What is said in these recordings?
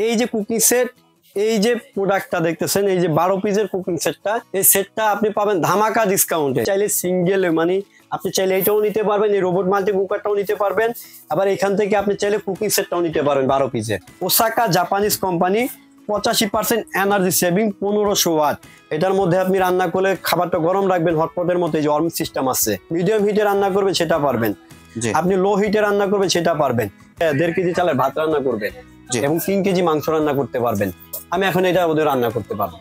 এই যে cooking set, এই যে প্রোডাক্টটা দেখতেছেন, এই যে 12 পিসের কুকিং সেটটা, এই সেটটা আপনি পাবেন ধামাকা ডিসকাউন্টে। চাইলে সিঙ্গেল মানে আপনি চাইলে এটাও নিতে পারবেন, এই রোবট মাল্টি কুকারটাও নিতে পারবেন, আবার এখান থেকে আপনি চাইলে কুকিং সেটটাও নিতে পারবেন 12 পিসের। Osaka Japanese company, 85% energy saving, 1500 watt. এটার মধ্যে আপনি রান্না করলে খাবারটা গরম রাখবেন হটপটের মতো, এই যে ওয়ার্ম সিস্টেম আছে। মিডিয়াম হিটে রান্না করবেন সেটা পারবেন, আপনি লো হিটে রান্না করবেন সেটা পারবেন। 1.5 কেজি চালের ভাত রান্না করবেন এবং 3 কেজি মাংস রান্না করতে পারবেন। আমি এখন এটা ওদের রান্না করতে পারবো,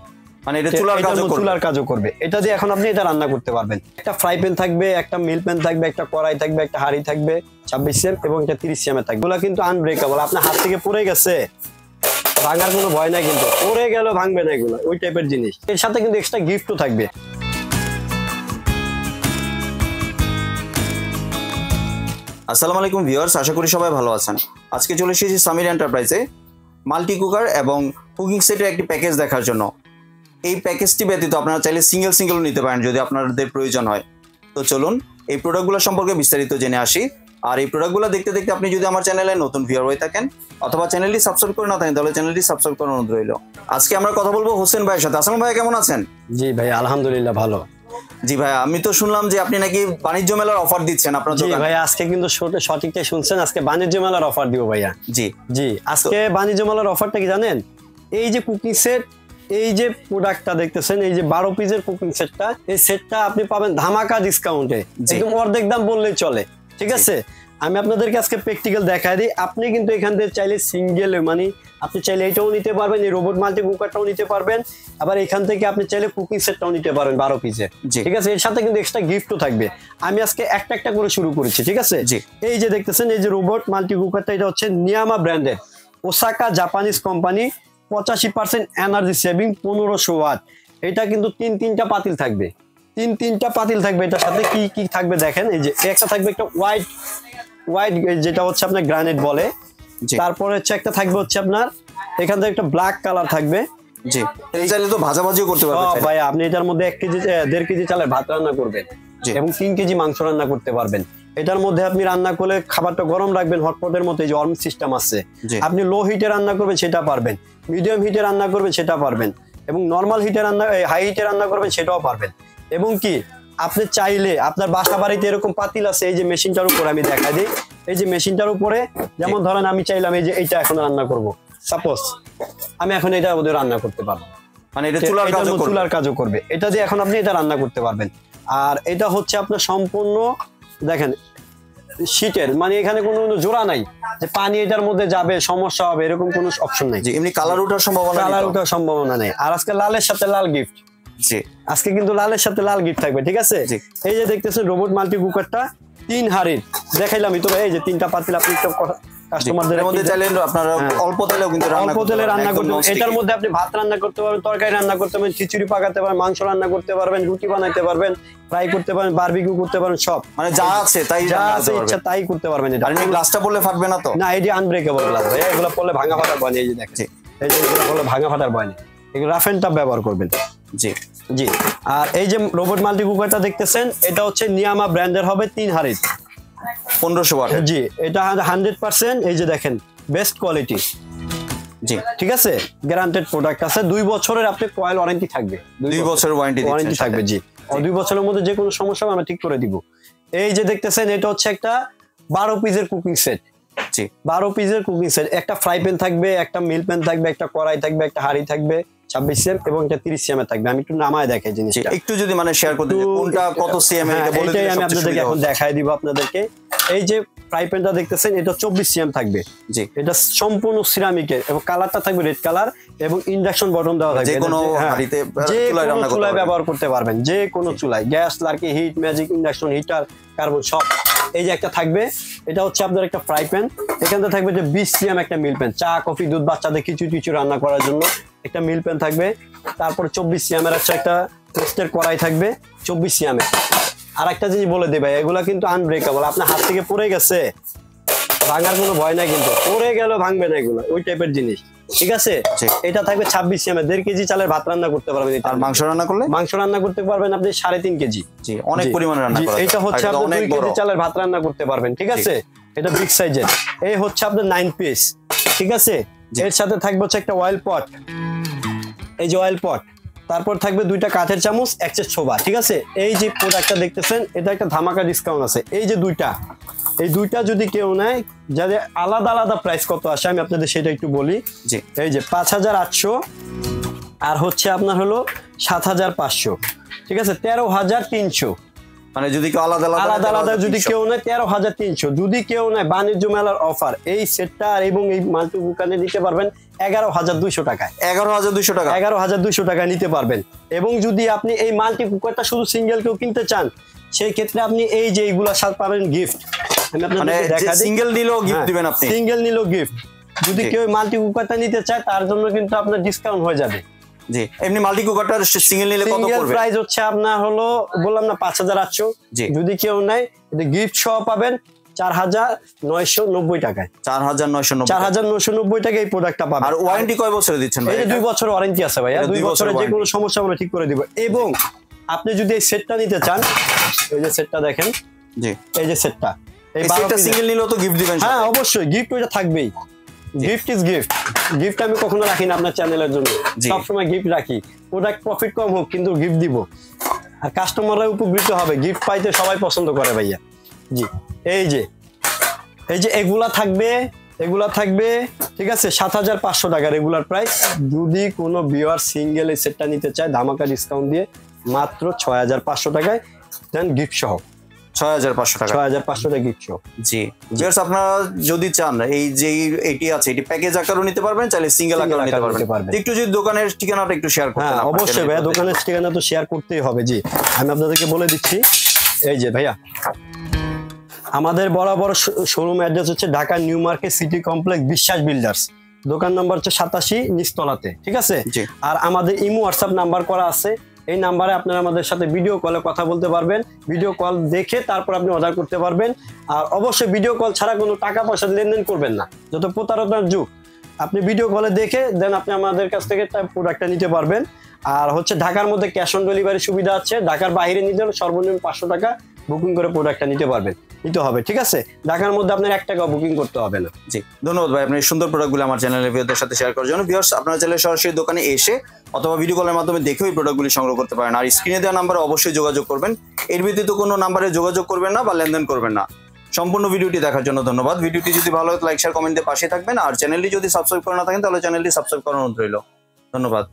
মানে এটা চুলার কাজও করবে। এটা দিয়ে এখন আপনি এটা রান্না করতে পারবেন। একটা ফ্রাই প্যান থাকবে, একটা মিল প্যান থাকবে, একটা কড়াই থাকবে, একটা হাঁড়ি থাকবে 26 সিএম এবং একটা 30 সিএম থাকবে। এগুলো কিন্তু আনব্রেকেবল, আপনার হাত থেকে পড়ে গেছে ভাঙার কোনো ভয় নাই, কিন্তু পড়ে গেল ভাঙবে না, এগুলো ওই টাইপের জিনিস। এর সাথে কিন্তু এক্সট্রা গিফটও থাকবে। আসসালামু আলাইকুম ভিউয়ার্স, আশা করি সবাই ভালো আছেন। আজকে চলে এসেছি সামির এন্টারপ্রাইজে মাল্টি কুকার এবং কুকিং সেটের একটি প্যাকেজ দেখার জন্য। এই প্যাকেজটি ব্যতীত আপনারা চাইলে সিঙ্গেল নিতে পারেন যদি আপনাদের প্রয়োজন হয়। তো চলুন এই প্রোডাক্টগুলো সম্পর্কে বিস্তারিত জেনে আসি। আর এই প্রোডাক্টগুলো দেখতে দেখতে আপনি যদি আমার চ্যানেলে নতুন ভিউয়ার হয়ে থাকেন অথবা চ্যানেলটি সাবস্ক্রাইব করে না থাকেন তাহলে চ্যানেলটি সাবস্ক্রাইব করার অনুরোধ রইল। আজকে আমরা কথা বলবো হোসেন ভাইয়ের সাথে। আসসালামু ভাই, কেমন আছেন? জি ভাই, আলহামদুলিল্লাহ ভালো। জি ভাই, আমি তো শুনলাম যে আপনি নাকি বাণিজ্য মেলার অফার দিচ্ছেন আপনার দোকানে। জি ভাই, আজকে কিন্তু সঠিকটাই শুনছেন, আজকে বাণিজ্য মেলার অফার দিব ভাইয়া। জি আজকে বাণিজ্য মেলার অফারটা কি জানেন? এই যে কুকিং সেট, এই যে প্রোডাক্টটা দেখতেছেন, এই যে 12 পিসের কুকিং সেটটা, এই সেটটা আপনি পাবেন ধামাকা ডিসকাউন্টে, একদম অর্ধেক দাম বললেই চলে। ঠিক আছে, আমি আপনাদেরকে আজকে প্র্যাকটিক্যাল দেখাই দিই। আপনি কিন্তু এখান থেকে চাইলে সিঙ্গেল মানে আপনি চাইলে এটাও নিতে পারবেন, এই রোবট মাল্টি কুকারটাও নিতে পারবেন, আবার এখান থেকে আপনি চাইলে কুকিং সেটটাও নিতে পারবেন 12 পিসের। ঠিক আছে, এর সাথে কিন্তু এক্সট্রা গিফটও থাকবে। আমি আজকে একটা করে শুরু করেছি। ঠিক আছে, এই যে দেখতেছেন, এই যে রোবট মাল্টি কুকারটা, এটা হচ্ছে নিয়ামা ব্র্যান্ডের, Osaka Japanese company, 85% energy saving, 1500 watt. এটা কিন্তু তিনটা পাতিল থাকবে, তিনটা পাতিল থাকবে। এটার সাথে কি কি থাকবে দেখেন, এই যে একটা থাকবে একটা হোয়াইট যেটা হচ্ছে আপনার গ্রানাইট বলে, তারপরে হচ্ছে একটা থাকবে হচ্ছে আপনার এখান থেকে একটা ব্ল্যাক কালার থাকবে। জি, এই চাইলে তো ভাজাভাজিও করতে পারবেন ভাই। আপনি এটার মধ্যে 1 কেজি 1.5 কেজি চালের ভাত রান্না করবেন এবং 3 কেজি মাংস রান্না করতে পারবেন। এটার মধ্যে আপনি রান্না করলে খাবারটা গরম রাখবেন হটপটের মতো, এই যে ওয়ার্ম সিস্টেম আছে। আপনি লো হিটে রান্না করবেন সেটা পারবেন, মিডিয়াম হিটে রান্না করবেন সেটা পারবেন, এবং নর্মাল হিটে হাই হিটে রান্না করবেন সেটাও পারবেন। এবং কি আপনি চাইলে আপনার বাসা বাড়িতে এরকম পাতিল আছে, এই যে মেশিনটার উপরে আমি দেখা দিই, এই যে মেশিনটার উপরে, যেমন ধরেন আমি চাইলাম এই যে এইটা এখন রান্না করব, সাপোজ আমি এখন এটা ওদের রান্না করতে পারবো, মানে এটা চুলার কাজও করবে। এটা দিয়ে এখন আপনি এটা রান্না করতে পারবেন। আর এটা হচ্ছে আপনার সম্পূর্ণ দেখেন শীটের, মানে এখানে কোনো জোড়া নাই যে পানি এটার মধ্যে যাবে সমস্যা হবে, এরকম কোনো অপশন নাই। এমনি কালার ওঠার সম্ভাবনা নেই। আর আজকে লালের সাথে লাল গিফট, আজকে কিন্তু লালের সাথে লাল গিফট থাকবে। ঠিক আছে, এই যে দেখতেছেন রোবট মাল্টি কুকারটা 3 হাঁড়ির দেখাইলাম তো, এই যে 3টা পাতিল আপনি কাস্টমারদের মধ্যে চাইলেন আপনারা অল্প তেলেও কিন্তু রান্না করতে পারবেন। এটার মধ্যে আপনি ভাত রান্না করতে পারবেন, তরকারি রান্না করতে পারবেন, খিচুড়ি পাকাতে পারবেন, মাংস রান্না করতে পারবেন, রুটি বানাইতে পারবেন, ফ্রাই করতে পারেন, বারবিকিউ করতে পারেন, সব মানে যা আছে তাই করতে পারবেন। এটা গ্লাসটা পড়লে ফাটবে না তো? না, এটি আনব্রেকেবল গ্লাস ভাই, এগুলো পড়লে ভাঙা ফাটার ভয় নেই। এই যে দেখছি, এই যে এগুলো পড়লে ভাঙা ফাটার ভয় নেই, এগুলো রাফ এন্ড টাফ ব্যবহার করবেন। জি আর এই যে রোবট মাল্টি কুকারটা দেখতেছেন, এটা হচ্ছে নিয়ামা ব্র্যান্ডের হবে, 3 হাঁড়ির 1500 ওয়াট। জি, এটা 100%, এই যে দেখেন বেস্ট কোয়ালিটি। জি ঠিক আছে, গ্যারান্টেড প্রোডাক্ট আছে, 2 বছরের আপনি কয়েল ওয়ারেন্টি থাকবে, 2 বছরের ওয়ারেন্টি থাকবে। জি, 2 বছরের মধ্যে যে কোনো সমস্যা আমরা ঠিক করে দিব। এই যে দেখতেছেন, এটা হচ্ছে একটা 12 পিসের কুকিং সেট। জি, 12 পিসের কুকিং সেট, একটা ফ্রাই প্যান থাকবে, একটা মিল প্যান থাকবে, একটা কড়াই থাকবে, একটা হাঁড়ি থাকবে 26 সিএম এবং একটা 30 সিএম থাকবে। আমি একটু নামায় দেখাই জিনিসটা, একটু যদি মানে শেয়ার করতে কোনটা কত সিএম এটা বলে দিলে আমি আপনাদেরকে এখন দেখাই দিব আপনাদেরকে। এই যে ফ্রাই প্যানটা দেখতেছেন, এটা 24 সিএম থাকবে। জি, এটা সম্পূর্ণ সিরামিকের এবং কালারটা থাকবে রেড কালার এবং ইন্ডাকশন বটন দেওয়া থাকবে, যে কোনো হাঁড়িতে চুলায় ব্যবহার করতে পারবেন, যে কোনো চুলায়, গ্যাস, লার্কি, heat, magic, induction, heater, carbon সব। এই যে একটা থাকবে, এটা হচ্ছে আপনার একটা ফ্রাই প্যান, এখান থেকে থাকবে যে 20 সিএম একটা মিল প্যান, চা, কফি, দুধ, বাচ্চাদের কিছু রান্না করার জন্য একটা মিল প্যান থাকবে। তারপরে 24 সিএম এর একটা টোস্টের কড়াই থাকবে 24 সিএম এর। আর একটা জিনিস বলে দেবে, এগুলা কিন্তু আনব্রেকেবল, আপনার হাত থেকে পড়ে গেছে ভাঙার কোনো ভয় নাই, কিন্তু পড়ে গেল ভাঙবে না, এগুলো ওই টাইপের জিনিস। ঠিক আছে, এটা থাকবে 26 সিএম এর, 1.5 কেজি চালের ভাত রান্না করতে পারবেন। আর মাংস রান্না করতে পারবেন আপনি 3.5 কেজি। জি, অনেক পরিমাণে রান্না করা যায়। এটা হচ্ছে আপনি 2 কেজি চালের ভাত রান্না করতে পারবেন। ঠিক আছে, এটা বিগ সাইজের। এই হচ্ছে আপনার 9 পিস। ঠিক আছে, এর সাথে থাকবে হচ্ছে একটা অয়েল পট, এই যে অয়েল পট, তারপর থাকবে দুইটা কাঠের চামচ, এক্সেস ছোবা। ঠিক আছে, এই যে প্রোডাক্টটা দেখতেছেন এটা একটা ধামাকা ডিসকাউন্ট আছে। এই যে এই দুইটা যদি কেউ নেয়, যাদের আলাদা আলাদা প্রাইস কত আসে আমি আপনাদের সেটা একটু বলি। এই যে 5800 আর হচ্ছে আপনার হলো 7500, ঠিক আছে 13300। মানে যদি কেউ আলাদা আলাদা যদি কেউ নেয় 13300। যদি কেউ নেয় বাণিজ্য মেলার অফার এই সেটটা এবং এই মাল্টি কুকারে নিতে পারবেন 11200 টাকায়। 11200 টাকা, 11200 টাকায় নিতে পারবেন। এবং যদি আপনি এই মাল্টি কুকারটা শুধু সিঙ্গেল কেউ কিনতে চান, সেই ক্ষেত্রে আপনি এই যে এইগুলা সাথে পাবেন গিফট। আমি আপনাদের দেখাই দিই, সিঙ্গেল নিলেও গিফট দিবেন আপনি, সিঙ্গেল নিলেও গিফট। যদি কেউ মাল্টি কুকারটা নিতে চায় তার জন্য কিন্তু আপনার ডিসকাউন্ট হয়ে যাবে। জি, এমনি মাল্টি কুকারটা সিঙ্গেল নিলে কত পড়বে? প্রাইস হচ্ছে আপনার হলো বললাম না 5800। যদি কেউ নেয় গিফট সহ পাবেন 4990 টাকায়। 4990 টাকায় এই প্রোডাক্টটা পাবেন। আর ওয়ারেন্টি কয় বছরে দিচ্ছেন ভাই? এই 2 বছর ওয়ারেন্টি আছে ভাইয়া, 2 বছরে যে কোনো সমস্যা আমরা ঠিক করে দিব। এবং আপনি যদি এই সেটটা নিতে চান, এই যে সেটটা দেখেন, জি এই যে সেটটা, এই সেটটা সিঙ্গেল নিলেও তো গিফট দিবেন? হ্যাঁ অবশ্যই, গিফট ওইটা থাকবেই। Gift is gift. গিফট আমি কখনো রাখি না আপনার চ্যানেলের জন্য, সবসময় গিফট রাখি। প্রোডাক্ট প্রফিট কম হোক কিন্তু গিফট দিব, আর কাস্টমাররা উপকৃত হবে। গিফট পাইতে সবাই পছন্দ করে ভাইয়া। জি, এই যে এগুলা থাকবে, ঠিক আছে 7500 টাকা রেগুলার প্রাইস। যদি কোনো ভিউয়ার সিঙ্গেল এই সেটটা নিতে চায় ধামাকা ডিসকাউন্ট দিয়ে মাত্র 6500 টাকায় দেন গিফট সহ। 6500 টাকা, 6500 টাকা গিফট সহ। জি ভিউয়ার্স, আপনারা যদি চান এই যে এটি আছে, এটি প্যাকেজ আকারেও নিতে পারবেন, চাইলে সিঙ্গেল আকারেও নিতে পারবেন। একটু যদি দোকানের ঠিকানাটা একটু শেয়ার করতেন। হ্যাঁ অবশ্যই ভাইয়া, দোকানের ঠিকানা তো শেয়ার করতেই হবে। জি, আমি আপনাদেরকে বলে দিচ্ছি। এই যে ভাইয়া, আমাদের বরাবর শোরুম অ্যাড্রেস হচ্ছে Dhaka new market city complex বিশ্বাস বিল্ডার্স, দোকান নম্বর হচ্ছে 87 নিচতলাতে। ঠিক আছে, আর আমাদের ইমো হোয়াটসঅ্যাপ নাম্বার করা আছে। এই নাম্বারে আপনারা আমাদের সাথে ভিডিও কলে কথা বলতে পারবেন। ভিডিও কল দেখে তারপর আপনি অর্ডার করতে পারবেন। আর অবশ্যই ভিডিও কল ছাড়া কোনো টাকা পয়সা লেনদেন করবেন না, যত প্রতারণার যুগ। আপনি ভিডিও কলে দেখে দেন আপনি আমাদের কাছ থেকে প্রোডাক্টটা নিতে পারবেন। আর হচ্ছে ঢাকার মধ্যে ক্যাশ অন ডেলিভারি সুবিধা আছে। ঢাকার বাইরে নিতে হলে সর্বনিম্ন 500 টাকা বুকিং করে প্রোডাক্টটা নিতে হবে। ঠিক আছে, ঢাকার মধ্যে আপনার 1 টাকা বুকিং করতে হবে না। জি, ধন্যবাদ ভাই, আপনি সুন্দর প্রোডাক্টগুলো আমার চ্যানেলের ভিউয়ারদের সাথে শেয়ার করার জন্য। ভিউয়ার্স, আপনারা চাইলে সরাসরি দোকানে এসে অথবা ভিডিও কলের মাধ্যমে দেখেও এই প্রোডাক্টগুলি সংগ্রহ করতে পারেন। আর স্ক্রিনে দেওয়া নাম্বারে অবশ্যই যোগাযোগ করবেন। এর ব্যতীত কোনো নাম্বারে যোগাযোগ করবেন না বা লেনদেন করবেন না। সম্পূর্ণ ভিডিওটি দেখার জন্য ধন্যবাদ। ভিডিওটি যদি ভালো হয় লাইক শেয়ার কমেন্টে পাশে থাকবেন। আর চ্যানেলটি যদি সাবস্ক্রাইব করে না থাকেন তাহলে চ্যানেলটি সাবস্ক্রাইব করার অনুরোধ রইল। ধন্যবাদ।